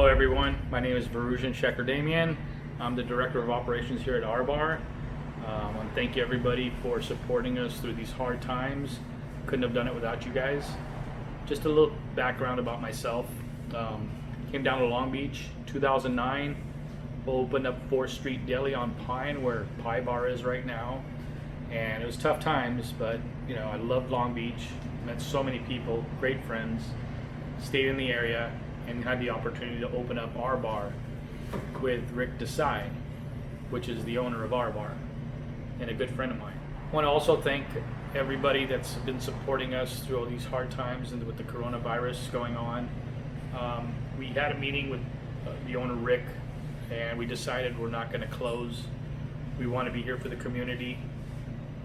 Hello everyone, my name is Varujan Shekhar-Damian. I'm the Director of Operations here at Arbar. I want to thank you everybody for supporting us through these hard times. Couldn't have done it without you guys. Just a little background about myself. Came down to Long Beach, 2009, opened up 4th Street Deli on Pine where Pie Bar is right now. And it was tough times, but you know, I loved Long Beach, met so many people, great friends, stayed in the area, and had the opportunity to open up Arbar with Rick Desai, which is the owner of Arbar and a good friend of mine. I want to also thank everybody that's been supporting us through all these hard times and with the coronavirus going on. We had a meeting with the owner Rick, and we decided we're not going to close. We want to be here for the community,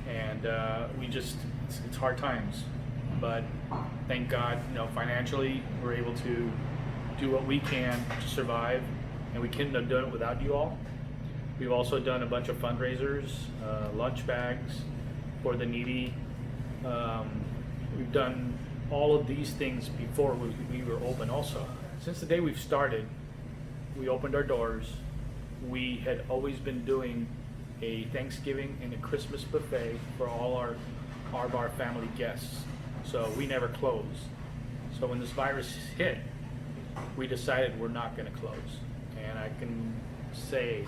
and it's hard times, but thank God, you know, financially we're able to do what we can to survive, and we couldn't have done it without you all. We've also done a bunch of fundraisers, lunch bags for the needy. We've done all of these things before we were open also. Since the day we've started, we opened our doors. We had always been doing a Thanksgiving and a Christmas buffet for all our Arbar family guests. So we never closed. So when this virus hit, we decided we're not going to close. And I can say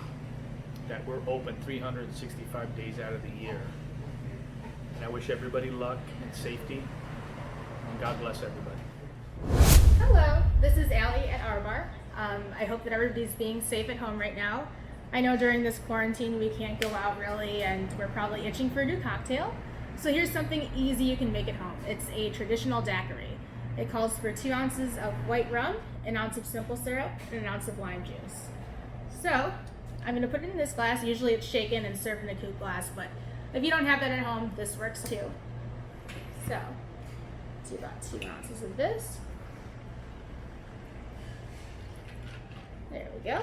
that we're open 365 days out of the year. And I wish everybody luck and safety, and God bless everybody. Hello, this is Allie at Arbar. I hope that everybody's being safe at home right now. I know during this quarantine we can't go out really, and we're probably itching for a new cocktail. So here's something easy you can make at home. It's a traditional daiquiri. It calls for 2 ounces of white rum, 1 ounce of simple syrup, and 1 ounce of lime juice. So I'm going to put it in this glass. Usually it's shaken and served in a coupe glass, but if you don't have that at home, this works too. So do about 2 ounces of this. There we go.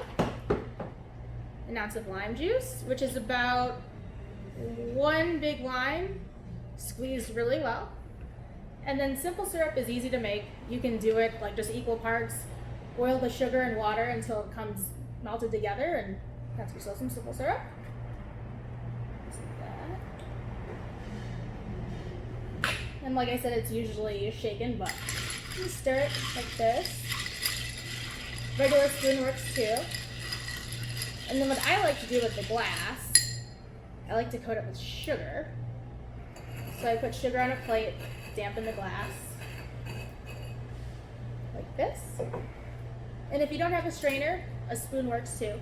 1 ounce of lime juice, which is about 1 big lime squeezed really well. And then simple syrup is easy to make. You can do it like just equal parts. Boil the sugar and water until it comes melted together, and that's yourself some simple syrup. Just like that. And like I said, it's usually shaken, but you stir it like this. Regular spoon works too. And then what I like to do with the glass, I like to coat it with sugar. So I put sugar on a plate, dampen the glass, like this. And if you don't have a strainer, a spoon works too.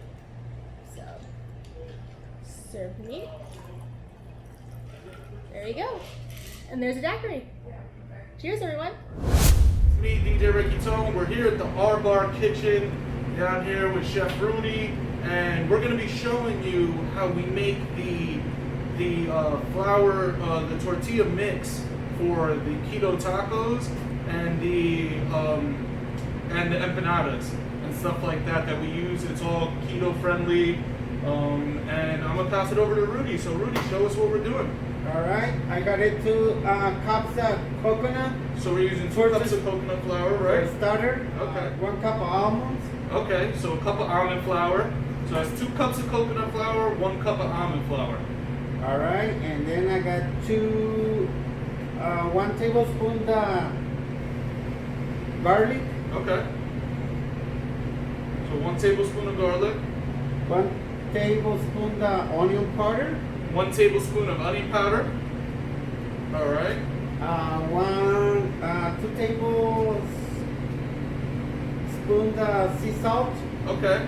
So, serve me. There you go. And there's a daiquiri. Cheers, everyone. It's me, DJ Ricky Tone. We're here at the Arbar Kitchen down here with Chef Rudy, and we're going to be showing you how we make the flour, the tortilla mix for the keto tacos and the empanadas and stuff like that we use. It's all keto friendly, and I'm gonna pass it over to Rudy. So Rudy, show us what we're doing. All right, I got it 2 cups of coconut. So we're using 2 cups of coconut flour, right? For starter. Okay. 1 cup of almonds. Okay, so a cup of almond flour. So that's 2 cups of coconut flour, 1 cup of almond flour. All right, and then I got 1 tablespoon garlic. Okay. So 1 tablespoon of garlic. 1 tablespoon onion powder. 1 tablespoon of onion powder. All right. 2 tablespoon sea salt. Okay.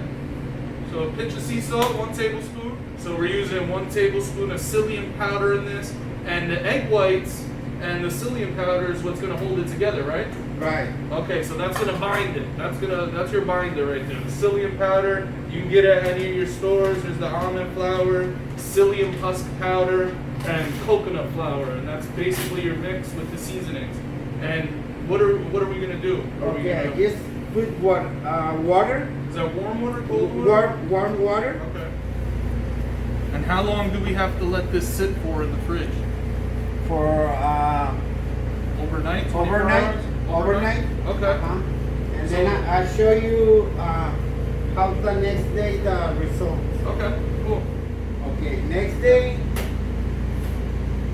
So a pinch of sea salt, 1 tablespoon. So we're using 1 tablespoon of psyllium powder in this, and the egg whites and the psyllium powder is what's going to hold it together, right? Right. Okay, so that's going to bind it. That's your binder right there. The psyllium powder you can get at any of your stores. There's the almond flour, psyllium husk powder, and coconut flour, and that's basically your mix with the seasonings. And what are we going to do? Okay, just put water. Is that warm water, cold water? Warm water. Okay. And how long do we have to let this sit for in the fridge? For overnight? 24 overnight. hours? Overnight. Okay. And And then I'll show you how the next day the results. Okay, cool. Okay, next day,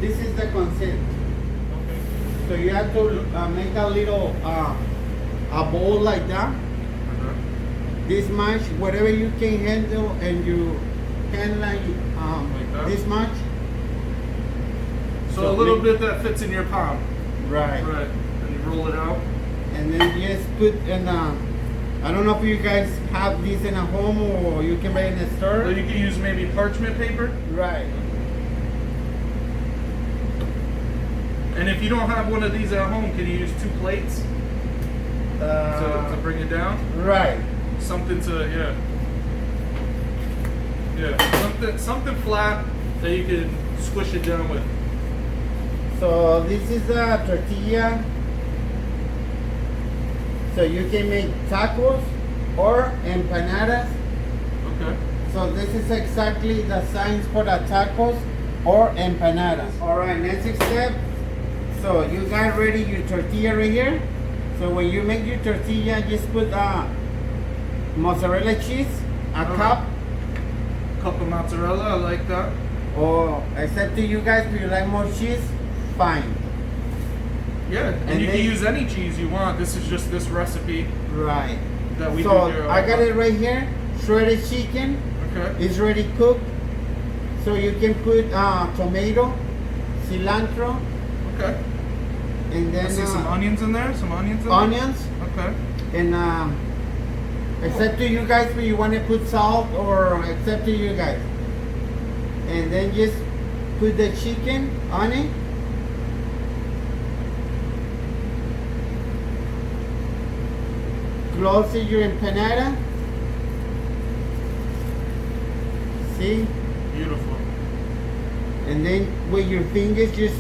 this is the consent. Okay. So you have to make a little a bowl like that. This much, whatever you can handle, and you can like that? this much. So a little bit that fits in your palm. Right. Right. And you roll it out. And then just put in I don't know if you guys have this in a home or you can buy it in a store. So you can use maybe parchment paper. Right. And if you don't have one of these at home, can you use 2 plates to bring it down? Right. Something to, something flat that you can squish it down with. So this is a tortilla. So you can make tacos or empanadas. Okay. So this is exactly the signs for the tacos or empanadas. All right, next step. So you got ready your tortilla right here. So when you make your tortilla, just put mozzarella cheese, a cup. Cup of mozzarella, I like that. Or except to you guys, if you like more cheese, fine. Yeah, and you then- can use any cheese you want. This is just this recipe Right. that we So do here. I got it right here. Shredded chicken. Okay. It's ready cooked. So you can put tomato, cilantro, Okay. and I then see some onions in there. Some onions in there. onions. Okay. And except to you guys, if you want to put salt or except to you guys. And then just put the chicken on it. Close your empanada. See? Beautiful. And then with your fingers just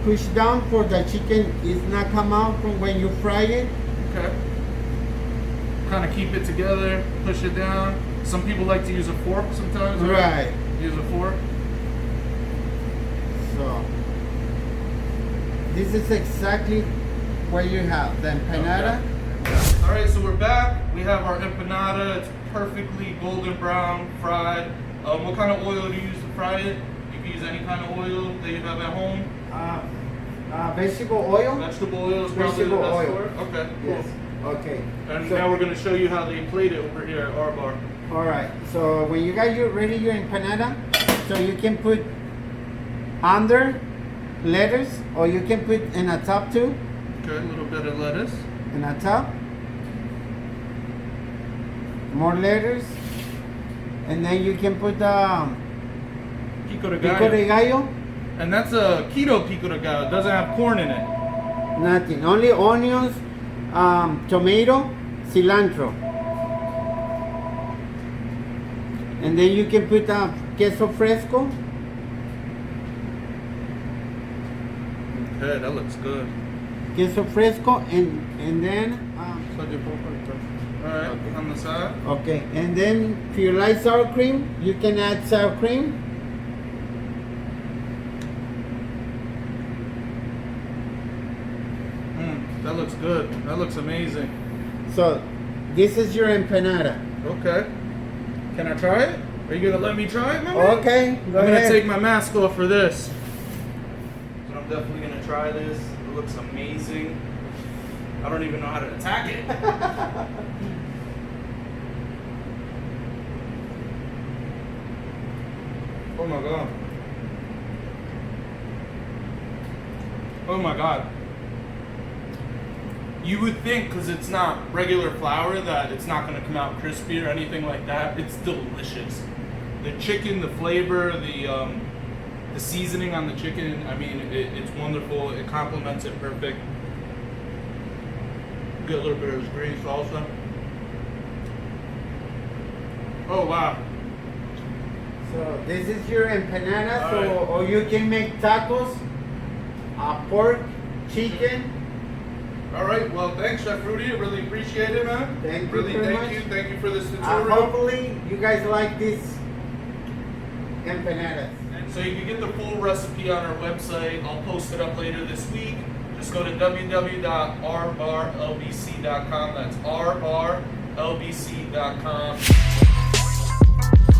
push down for the chicken is not come out from when you fry it. Okay. Kind of keep it together. Push it down. Some people like to use a fork sometimes. Right. Use a fork. So this is exactly what you have, the empanada. Okay. All right, so we're back. We have our empanada. It's perfectly golden brown, fried. What kind of oil do you use to fry it? You can use any kind of oil that you have at home. Vegetable oil. Vegetable oil is probably Vegetable the best oil. for it. Okay, cool. Yes. Okay. And So- now we're going to show you how they plate it over here at our bar. All right. So when you got your ready your empanada, so you can put under lettuce, or you can put in a top too, Okay, a little bit of lettuce. in a top. More lettuce, and then you can put Pico de pico de gallo. gallo. And that's a keto pico de gallo. It doesn't have corn in it. Nothing. Only onions, tomato, cilantro. And then you can put queso fresco. Okay, that looks good. Queso fresco, and then Alright, on the side. okay, and then if you like sour cream, you can add sour cream. That looks good. That looks amazing. So this is your empanada. Okay. Can I try it? Are you gonna let me try it, man? Okay, go I'm gonna ahead. take my mask off for this. So I'm definitely gonna try this. It looks amazing. I don't even know how to attack it. Oh my god. Oh my god. You would think, because it's not regular flour, that it's not going to come out crispy or anything like that. It's delicious. The chicken, the flavor, the seasoning on the chicken, I mean, it's wonderful. It complements it perfect. Get a little bit of this green salsa. Oh wow. So this is your empanada. All So right. or you can make tacos, pork, chicken. All right. Well, thanks, Chef Rudy. I really appreciate it, man. Thank you really, very thank much. you. Thank you for this tutorial. Hopefully you guys like this empanadas. And so you can get the full recipe on our website. I'll post it up later this week. Just go to www.rbarlbc.com. That's rbarlbc.com.